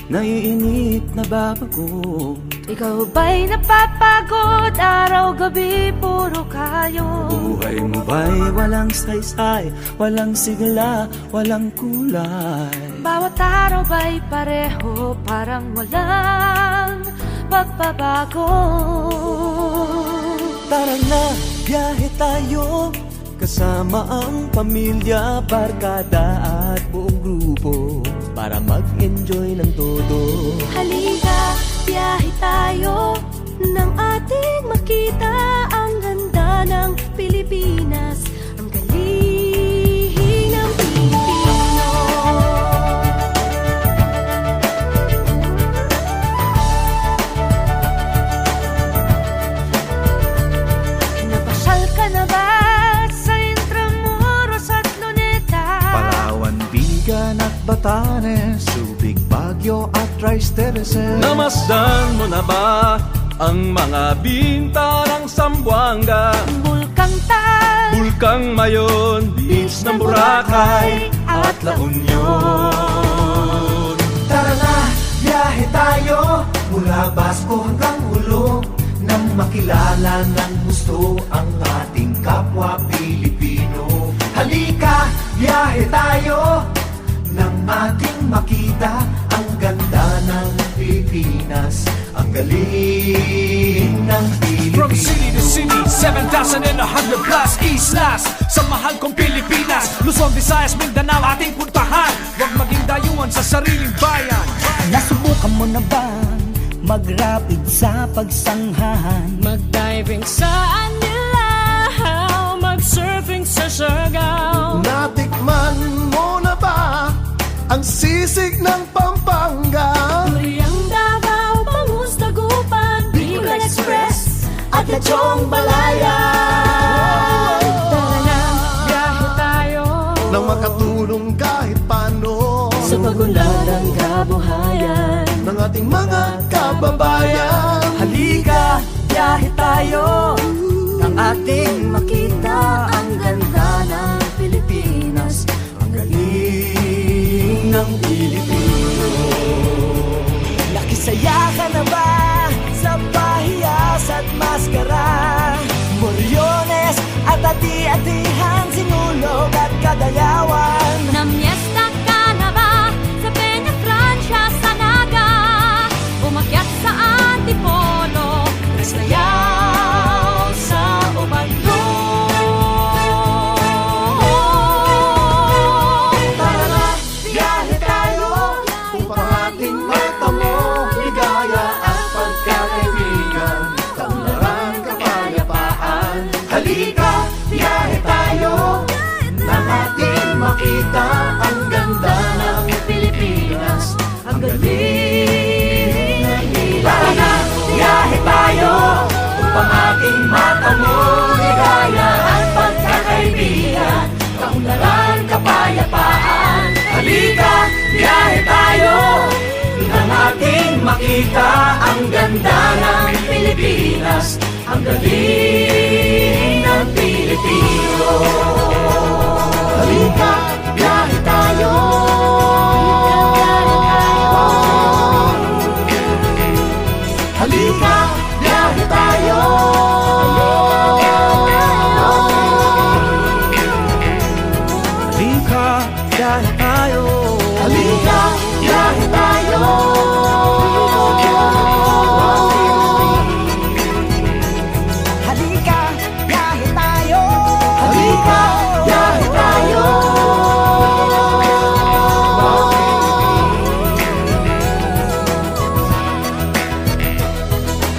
naiinip, nababago. Ikaw ba'y napapagod? Araw-gabi, puro kayo. Buhay mo ba'y walang saysay, walang sigla, walang kulay? Bawat araw ba'y pareho, parang walang pagbabago? Tara na, biyahe tayo, kasama ang pamilya, barkada at buong grupo, para mag-enjoy ng todo. Halika, biyahe tayo, nang ating makita ang ganda ng Pilipinas, ang galing ng Pilipino. Napasyal ka na ba sa Intramuros at Luneta? Palawan, Bigan at Batanes, Subic, Baguio at Rice Terraces. Namasdan mo na ba ang mga binta ng Zamboanga, Bulkang Tal, Bulkang Mayon, beach ng Boracay at La Union? Tara na, biyahe tayo, mula Basco hanggang Ulo, nang makilala ng gusto ang ating kapwa Pilipino. Halika, biyahe tayo, nang ating makita ang ganda ng Pilipinas, ang galing ng Pilipino. From city to city, 7,100 plus islas sa mahal kong Pilipinas. Luzon, Visayas, Mindanao ating puntahan. Huwag maging dayuhan sa sariling bayan. Nasubukan mo na bang mag-rapid sa pagsanghahan? mag-diving sa Anilaw, mag-surfing sa Siargao. Natikman mo na ba ang sisig ng Pampanga? Turiang Davao, Bangus, Dagupan, Bicol Express at Lechong Balayan. Tara na, biyahe tayo Nang makatulong kahit paano sa pagunlad ng kabuhayan ng ating mga kababayan. Halika, biyahe tayo, nang ating makita ang ganda ng Pilipinas, ang galing ng Pilipino. Nakisaya ka na ba sa pahiyas at maskara? Moriones at ati-atihan, sinulog at kadayawan. Namiesta ka na ba sa Peña Francia, sa Naga? Umakyat sa Antipolo, nasayaw sa Ubando. Tara na, biyahe tayo, upang ating matamo ligaya at pagkakaibigan, kaunlaran, kapayapaan. Halika, biyahe tayo, nang ating makita ang ganda ng Pilipinas, ang galing ng Pilipino. Tara na, biyahe tayo, upang ating matamo ligaya at pagkakaibigan, kaunlaran, kapayapaan. Halika, biyahe tayo, nang ating makita ang ganda ng Pilipinas, ang galing ng Pilipino. Halika, biyahe tayo. Halika, biyahe tayo. Halika, biyahe tayo. Halika, biyahe tayo. Halika, biyahe tayo. Halika, biyahe tayo.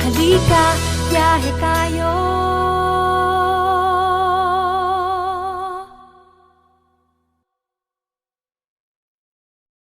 Halika, biyahe tayo.